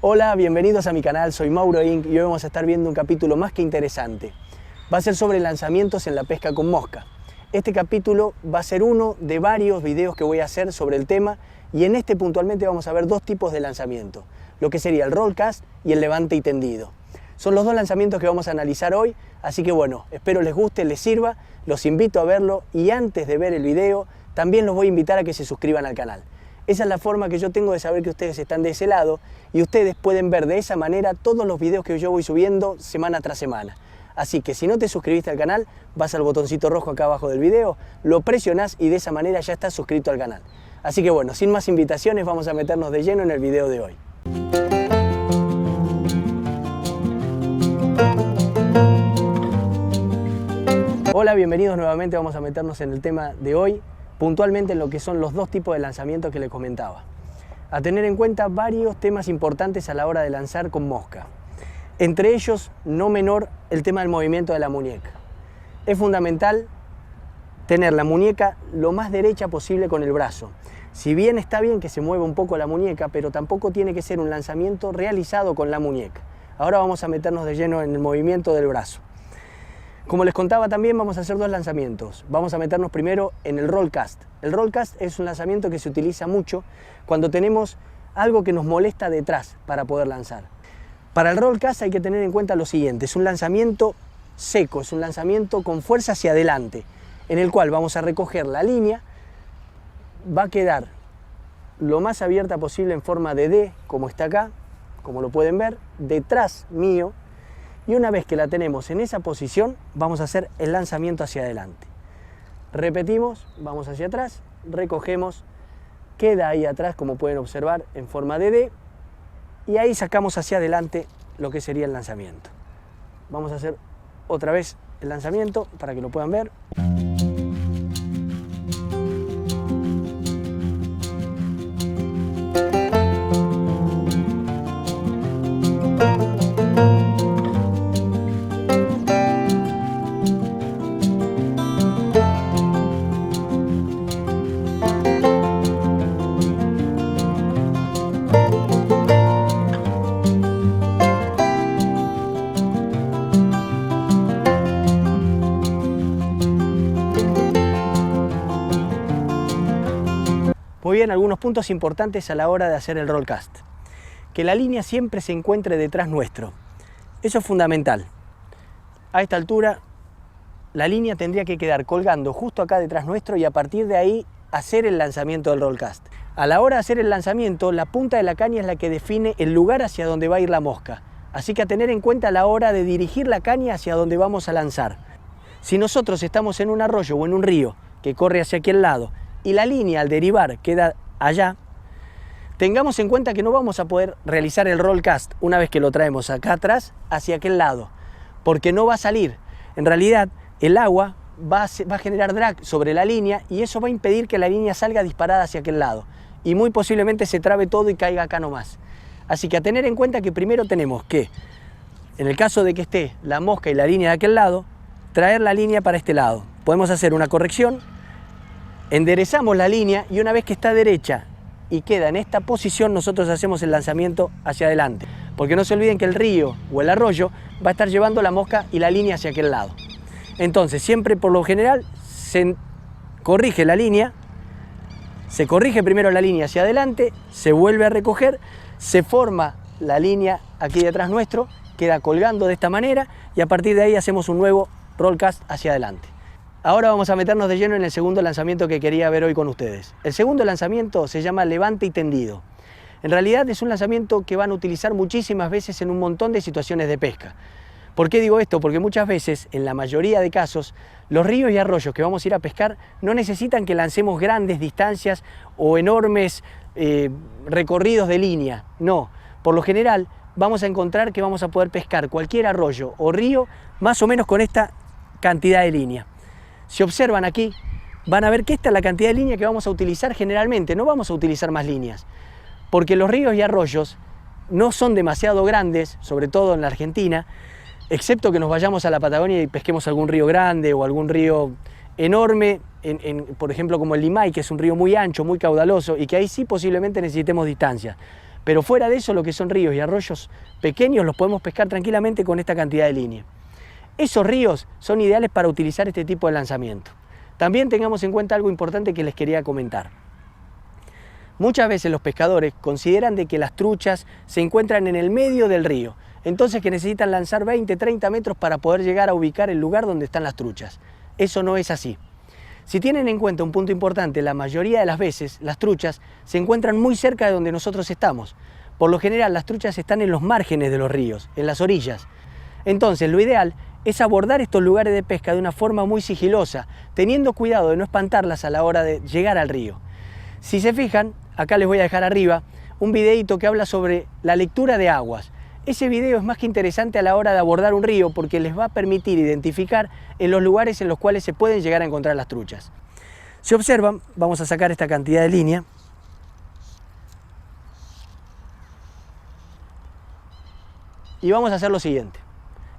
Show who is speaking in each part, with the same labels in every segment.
Speaker 1: Hola, bienvenidos a mi canal, soy Mauro Inc. y hoy vamos a estar viendo un capítulo más que interesante. Va a ser sobre lanzamientos en la pesca con mosca. Este capítulo va a ser uno de varios videos que voy a hacer sobre el tema y en este puntualmente vamos a ver dos tipos de lanzamiento, lo que sería el roll cast y el levante y tendido. Son los dos lanzamientos que vamos a analizar hoy, así que bueno, espero les guste, les sirva, los invito a verlo y antes de ver el video también los voy a invitar a que se suscriban al canal. Esa es la forma que yo tengo de saber que ustedes están de ese lado y ustedes pueden ver de esa manera todos los videos que yo voy subiendo semana tras semana. Así que si no te suscribiste al canal, vas al botoncito rojo acá abajo del video, lo presionás y de esa manera ya estás suscrito al canal. Así que bueno, sin más invitaciones vamos a meternos de lleno en el video de hoy. Hola, bienvenidos nuevamente, vamos a meternos en el tema de hoy, puntualmente en lo que son los dos tipos de lanzamientos que les comentaba. A tener en cuenta varios temas importantes a la hora de lanzar con mosca. Entre ellos, no menor, el tema del movimiento de la muñeca. Es fundamental tener la muñeca lo más derecha posible con el brazo. Si bien está bien que se mueva un poco la muñeca, pero tampoco tiene que ser un lanzamiento realizado con la muñeca. Ahora vamos a meternos de lleno en el movimiento del brazo. Como les contaba también vamos a hacer dos lanzamientos. Vamos a meternos primero en el roll cast. El roll cast es un lanzamiento que se utiliza mucho cuando tenemos algo que nos molesta detrás para poder lanzar. Para el roll cast hay que tener en cuenta lo siguiente, es un lanzamiento seco, es un lanzamiento con fuerza hacia adelante, en el cual vamos a recoger la línea, va a quedar lo más abierta posible en forma de D, como está acá, como lo pueden ver, detrás mío. Y una vez que la tenemos en esa posición, vamos a hacer el lanzamiento hacia adelante. Repetimos, vamos hacia atrás, recogemos, queda ahí atrás, como pueden observar, en forma de D, y ahí sacamos hacia adelante lo que sería el lanzamiento. Vamos a hacer otra vez el lanzamiento para que lo puedan ver. Muy bien, algunos puntos importantes a la hora de hacer el roll cast. Que la línea siempre se encuentre detrás nuestro. Eso es fundamental. A esta altura, la línea tendría que quedar colgando justo acá detrás nuestro y a partir de ahí hacer el lanzamiento del roll cast. A la hora de hacer el lanzamiento, la punta de la caña es la que define el lugar hacia donde va a ir la mosca. Así que a tener en cuenta a la hora de dirigir la caña hacia donde vamos a lanzar. Si nosotros estamos en un arroyo o en un río que corre hacia aquel lado, y la línea al derivar queda allá, tengamos en cuenta que no vamos a poder realizar el roll cast una vez que lo traemos acá atrás hacia aquel lado, porque no va a salir. En realidad el agua va a generar drag sobre la línea y eso va a impedir que la línea salga disparada hacia aquel lado y muy posiblemente se trabe todo y caiga acá nomás. Así que a tener en cuenta que primero tenemos que, en el caso de que esté la mosca y la línea de aquel lado, traer la línea para este lado. Podemos hacer una corrección. Enderezamos la línea y una vez que está derecha y queda en esta posición, nosotros hacemos el lanzamiento hacia adelante. Porque no se olviden que el río o el arroyo va a estar llevando la mosca y la línea hacia aquel lado. Entonces, siempre por lo general se corrige la línea, se corrige primero la línea hacia adelante, se vuelve a recoger, se forma la línea aquí detrás nuestro, queda colgando de esta manera y a partir de ahí hacemos un nuevo roll cast hacia adelante. Ahora vamos a meternos de lleno en el segundo lanzamiento que quería ver hoy con ustedes. El segundo lanzamiento se llama levante y tendido. En realidad es un lanzamiento que van a utilizar muchísimas veces en un montón de situaciones de pesca. ¿Por qué digo esto? Porque muchas veces, en la mayoría de casos, los ríos y arroyos que vamos a ir a pescar no necesitan que lancemos grandes distancias o enormes recorridos de línea. No, por lo general vamos a encontrar que vamos a poder pescar cualquier arroyo o río más o menos con esta cantidad de línea. Si observan aquí, van a ver que esta es la cantidad de línea que vamos a utilizar generalmente, no vamos a utilizar más líneas, porque los ríos y arroyos no son demasiado grandes, sobre todo en la Argentina, excepto que nos vayamos a la Patagonia y pesquemos algún río grande o algún río enorme, por ejemplo como el Limay, que es un río muy ancho, muy caudaloso y que ahí sí posiblemente necesitemos distancia. Pero fuera de eso, lo que son ríos y arroyos pequeños los podemos pescar tranquilamente con esta cantidad de línea. Esos ríos son ideales para utilizar este tipo de lanzamiento. También tengamos en cuenta algo importante que les quería comentar. Muchas veces los pescadores consideran de que las truchas se encuentran en el medio del río, entonces que necesitan lanzar 20, 30 metros para poder llegar a ubicar el lugar donde están las truchas. Eso no es así. Si tienen en cuenta un punto importante, la mayoría de las veces las truchas se encuentran muy cerca de donde nosotros estamos. Por lo general las truchas están en los márgenes de los ríos, en las orillas. Entonces lo ideal es abordar estos lugares de pesca de una forma muy sigilosa, teniendo cuidado de no espantarlas a la hora de llegar al río. Si se fijan, acá les voy a dejar arriba un videito que habla sobre la lectura de aguas. Ese video es más que interesante a la hora de abordar un río porque les va a permitir identificar en los lugares en los cuales se pueden llegar a encontrar las truchas. Si observan, vamos a sacar esta cantidad de línea. Y vamos a hacer lo siguiente.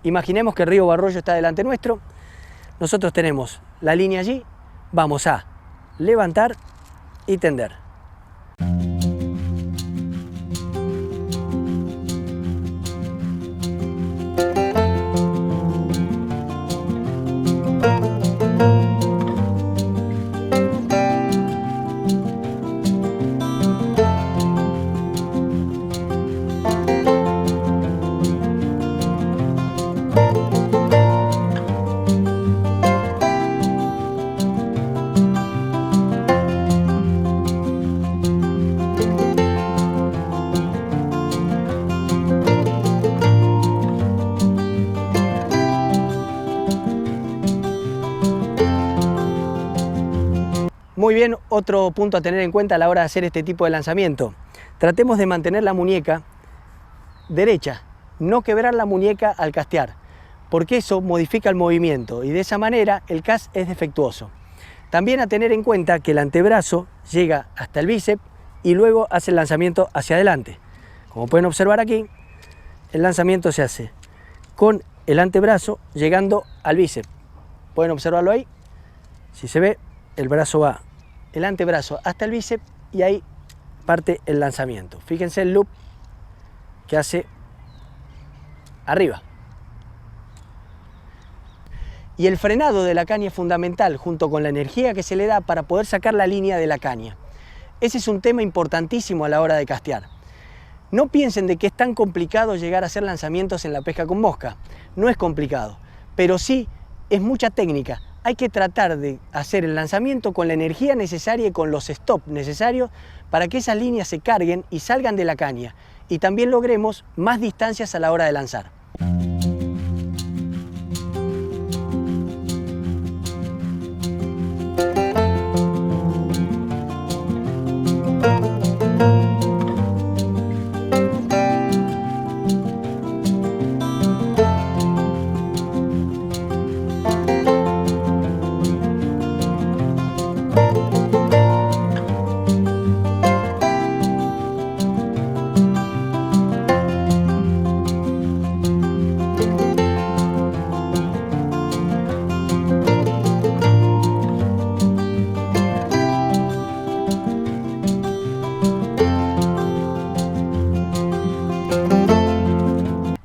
Speaker 1: Imaginemos que el río o arroyo está delante nuestro. Nosotros tenemos la línea allí. Vamos a levantar y tender. Muy bien, otro punto a tener en cuenta a la hora de hacer este tipo de lanzamiento. Tratemos de mantener la muñeca derecha, no quebrar la muñeca al castear, porque eso modifica el movimiento y de esa manera el cast es defectuoso. También a tener en cuenta que el antebrazo llega hasta el bíceps y luego hace el lanzamiento hacia adelante. Como pueden observar aquí, el lanzamiento se hace con el antebrazo llegando al bíceps. Pueden observarlo ahí. Si se ve, el brazo va, el antebrazo hasta el bíceps y ahí parte el lanzamiento. Fíjense el loop que hace arriba. Y el frenado de la caña es fundamental junto con la energía que se le da para poder sacar la línea de la caña. Ese es un tema importantísimo a la hora de castear. No piensen de que es tan complicado llegar a hacer lanzamientos en la pesca con mosca. No es complicado, pero sí es mucha técnica. Hay que tratar de hacer el lanzamiento con la energía necesaria y con los stops necesarios para que esas líneas se carguen y salgan de la caña y también logremos más distancias a la hora de lanzar.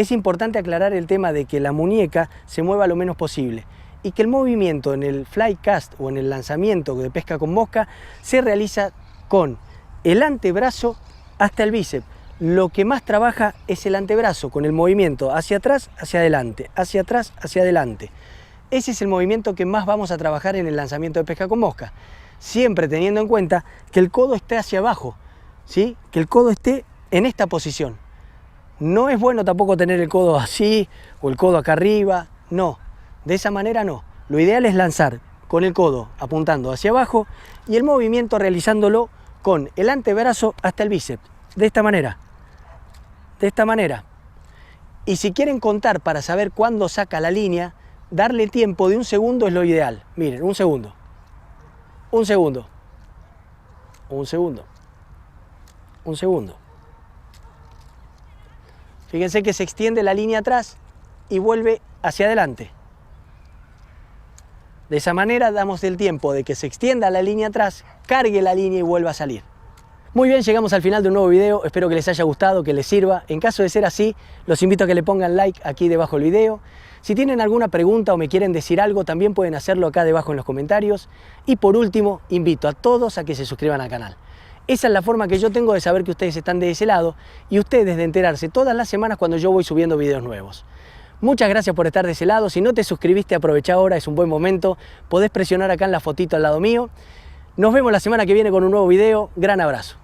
Speaker 1: Es importante aclarar el tema de que la muñeca se mueva lo menos posible y que el movimiento en el fly cast o en el lanzamiento de pesca con mosca se realiza con el antebrazo hasta el bíceps. Lo que más trabaja es el antebrazo con el movimiento hacia atrás, hacia adelante, hacia atrás, hacia adelante. Ese es el movimiento que más vamos a trabajar en el lanzamiento de pesca con mosca, siempre teniendo en cuenta que el codo esté hacia abajo, ¿sí? Que el codo esté en esta posición. No es bueno tampoco tener el codo así o el codo acá arriba, no, de esa manera no. Lo ideal es lanzar con el codo apuntando hacia abajo y el movimiento realizándolo con el antebrazo hasta el bíceps, de esta manera, de esta manera. Y si quieren contar para saber cuándo saca la línea, darle tiempo de 1 segundo es lo ideal. Miren, 1 segundo, 1 segundo, 1 segundo, 1 segundo. Fíjense que se extiende la línea atrás y vuelve hacia adelante. De esa manera damos el tiempo de que se extienda la línea atrás, cargue la línea y vuelva a salir. Muy bien, llegamos al final de un nuevo video, espero que les haya gustado, que les sirva. En caso de ser así, los invito a que le pongan like aquí debajo del video. Si tienen alguna pregunta o me quieren decir algo, también pueden hacerlo acá debajo en los comentarios. Y por último, invito a todos a que se suscriban al canal. Esa es la forma que yo tengo de saber que ustedes están de ese lado y ustedes de enterarse todas las semanas cuando yo voy subiendo videos nuevos. Muchas gracias por estar de ese lado. Si no te suscribiste, aprovecha ahora, es un buen momento. Podés presionar acá en la fotito al lado mío. Nos vemos la semana que viene con un nuevo video. Gran abrazo.